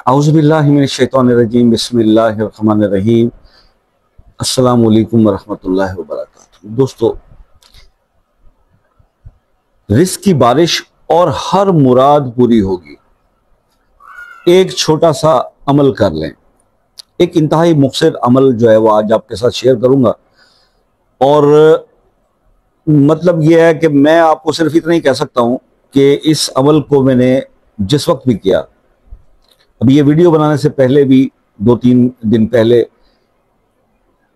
औज़ुबिल्लाहि मिनश्शैतानिर्रजीम बिस्मिल्लाहिर्रहमानिर्रहीम। अस्सलामु अलैकुम वरहमतुल्लाहि वबरकातुहू। दोस्तों, रिज़्क़ की बारिश और हर मुराद पूरी होगी। एक छोटा सा अमल कर लें। एक इंतहाई मुख्तसर अमल जो है वो आज आपके साथ शेयर करूंगा, और मतलब ये है कि मैं आपको सिर्फ इतना ही कह सकता हूं कि इस अमल को मैंने जिस वक्त भी किया, अभी ये वीडियो बनाने से पहले भी 2-3 दिन पहले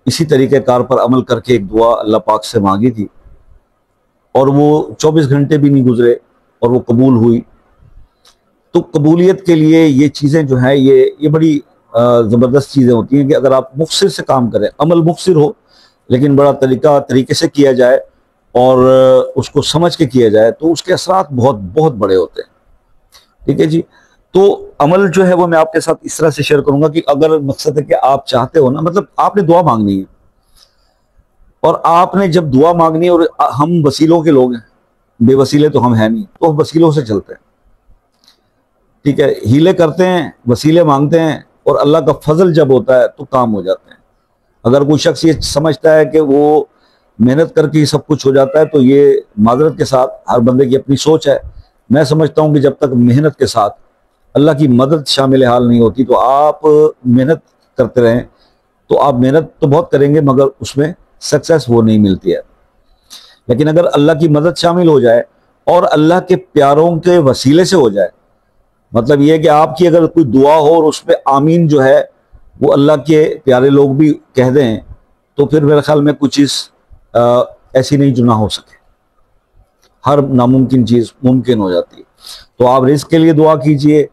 इसी तरीके कार पर अमल करके एक दुआ अल्लाह पाक से मांगी थी, और वो 24 घंटे भी नहीं गुजरे और वो कबूल हुई। तो कबूलियत के लिए ये चीज़ें जो हैं ये बड़ी ज़बरदस्त चीज़ें होती हैं कि अगर आप मुख्तसर से काम करें, अमल मुख्तसर हो लेकिन बड़ा तरीके से किया जाए और उसको समझ के किया जाए, तो उसके असरात बहुत बहुत बड़े होते हैं। ठीक है जी। तो अमल जो है वो मैं आपके साथ इस तरह से शेयर करूंगा कि अगर मकसद है कि आप चाहते हो ना, मतलब आपने दुआ मांगनी है, और आपने जब दुआ मांगनी है, और हम वसीलों के लोग हैं, बेवसीले तो हम हैं नहीं, तो हम वसीलों से चलते हैं। ठीक है, हीले करते हैं, वसीले मांगते हैं, और अल्लाह का फजल जब होता है तो काम हो जाते हैं। अगर कोई शख्स ये समझता है कि वो मेहनत करके ही सब कुछ हो जाता है, तो ये माजरत के साथ हर बंदे की अपनी सोच है। मैं समझता हूँ कि जब तक मेहनत के साथ अल्लाह की मदद शामिल हाल नहीं होती, तो आप मेहनत करते रहें, तो आप मेहनत तो बहुत करेंगे मगर उसमें सक्सेस वो नहीं मिलती है। लेकिन अगर अल्लाह की मदद शामिल हो जाए और अल्लाह के प्यारों के वसीले से हो जाए, मतलब ये है कि आपकी अगर कोई दुआ हो और उस पर आमीन जो है वो अल्लाह के प्यारे लोग भी कह दें, तो फिर मेरे ख्याल में कुछ चीज़ ऐसी नहीं जो ना हो सके। हर नामुमकिन चीज़ मुमकिन हो जाती है। तो आप रिज़्क़ के लिए दुआ कीजिए,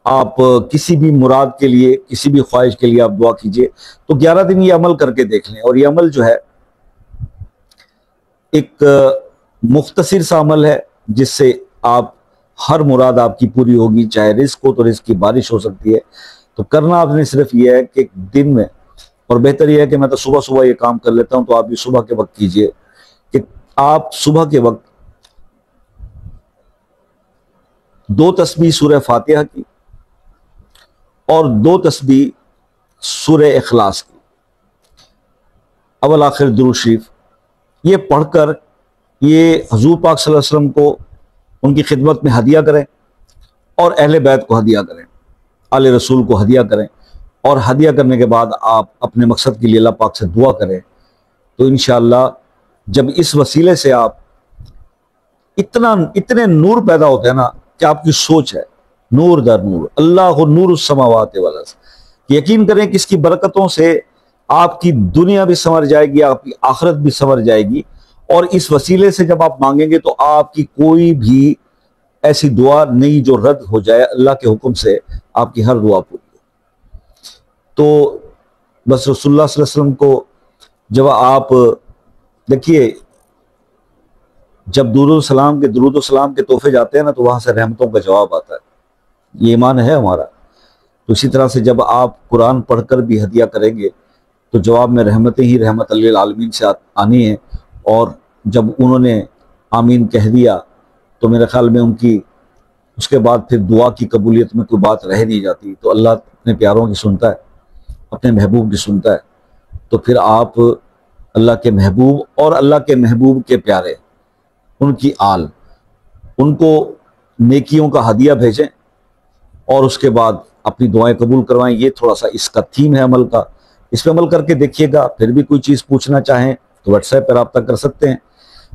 आप किसी भी मुराद के लिए, किसी भी ख्वाहिश के लिए आप दुआ कीजिए। तो 11 दिन ये अमल करके देख लें, और ये अमल जो है एक मुख्तसर सा अमल है जिससे आप हर मुराद आपकी पूरी होगी। चाहे रिज़्क़ हो तो रिज़्क़ की बारिश हो सकती है। तो करना आपने सिर्फ ये है कि दिन में, और बेहतर ये है कि मैं तो सुबह सुबह ये काम कर लेता हूं, तो आप भी सुबह के वक्त कीजिए कि आप सुबह के वक्त 2 तस्बीह सूरह फातिहा की और 2 तस्बीह सूरह इखलास की, अवल आखिर दुरूद शरीफ, ये पढ़कर ये हुजूर पाक सल्लल्लाहु अलैहि वसल्लम को उनकी खिदमत में हदिया करें, और अहले बैत को हदिया करें, आले रसूल को हदिया करें। और हदिया करने के बाद आप अपने मकसद के लिए अल्लाह पाक से दुआ करें। तो इंशाअल्लाह जब इस वसीले से आप इतने नूर पैदा होते हैं ना, कि आपकी सोच है नूर दर नूर, अल्लाह नूर समावात वल अर्ज़, यकीन करें कि इसकी बरकतों से आपकी दुनिया भी संवर जाएगी, आपकी आखिरत भी संवर जाएगी। और इस वसीले से जब आप मांगेंगे तो आपकी कोई भी ऐसी दुआ नहीं जो रद्द हो जाए, अल्लाह के हुक्म से आपकी हर दुआ पूरी। तो बस रसूलुल्लाह सल्लल्लाहु अलैहि वसल्लम को जब आप देखिए, जब दुरूद सलाम के तोहफे जाते हैं ना, तो वहां से रहमतों का जवाब आता है। ये ईमान है हमारा। तो इसी तरह से जब आप कुरान पढ़कर भी हदिया करेंगे, तो जवाब में रहमतें ही रहमत लिल आलमीन से आनी है। और जब उन्होंने आमीन कह दिया, तो मेरे ख्याल में उनकी उसके बाद फिर दुआ की कबूलियत में कोई बात रह नहीं जाती। तो अल्लाह अपने प्यारों की सुनता है, अपने महबूब की सुनता है। तो फिर आप अल्लाह के महबूब और अल्लाह के महबूब के प्यारे, उनकी आल, उनको नेकियों का हदिया भेजें, और उसके बाद अपनी दुआएं कबूल करवाएं। ये थोड़ा सा इसका थीम है अमल का। इस पर अमल करके देखिएगा। फिर भी कोई चीज़ पूछना चाहें तो व्हाट्सएप पर रब्ता कर सकते हैं।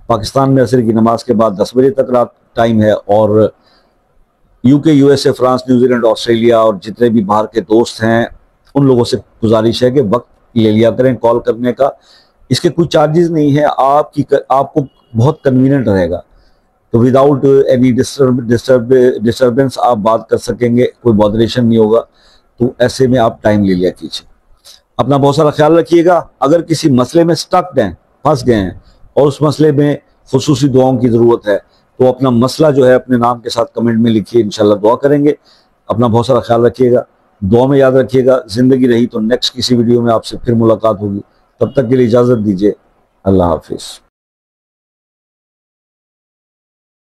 पाकिस्तान में असर की नमाज के बाद 10 बजे तक रात टाइम है, और UK, USA, France, New Zealand, Australia और जितने भी बाहर के दोस्त हैं, उन लोगों से गुजारिश है कि वक्त ले लिया करें कॉल करने का। इसके कोई चार्जेस नहीं है, आपको बहुत कन्वीनियंट रहेगा। तो विदाउट एनी डिस्टर्बेंस आप बात कर सकेंगे, कोई बॉदरेशन नहीं होगा। तो ऐसे में आप टाइम ले लिया कीजिए। अपना बहुत सारा ख्याल रखिएगा। अगर किसी मसले में स्टक हैं, फंस गए हैं, और उस मसले में खुसूसी दुआओं की ज़रूरत है, तो अपना मसला जो है अपने नाम के साथ कमेंट में लिखिए, इंशाल्लाह दुआ करेंगे। अपना बहुत सारा ख्याल रखिएगा, दुआ में याद रखिएगा। ज़िंदगी रही तो नेक्स्ट किसी वीडियो में आपसे फिर मुलाकात होगी। तब तक के लिए इजाज़त दीजिए। अल्लाह हाफिज़।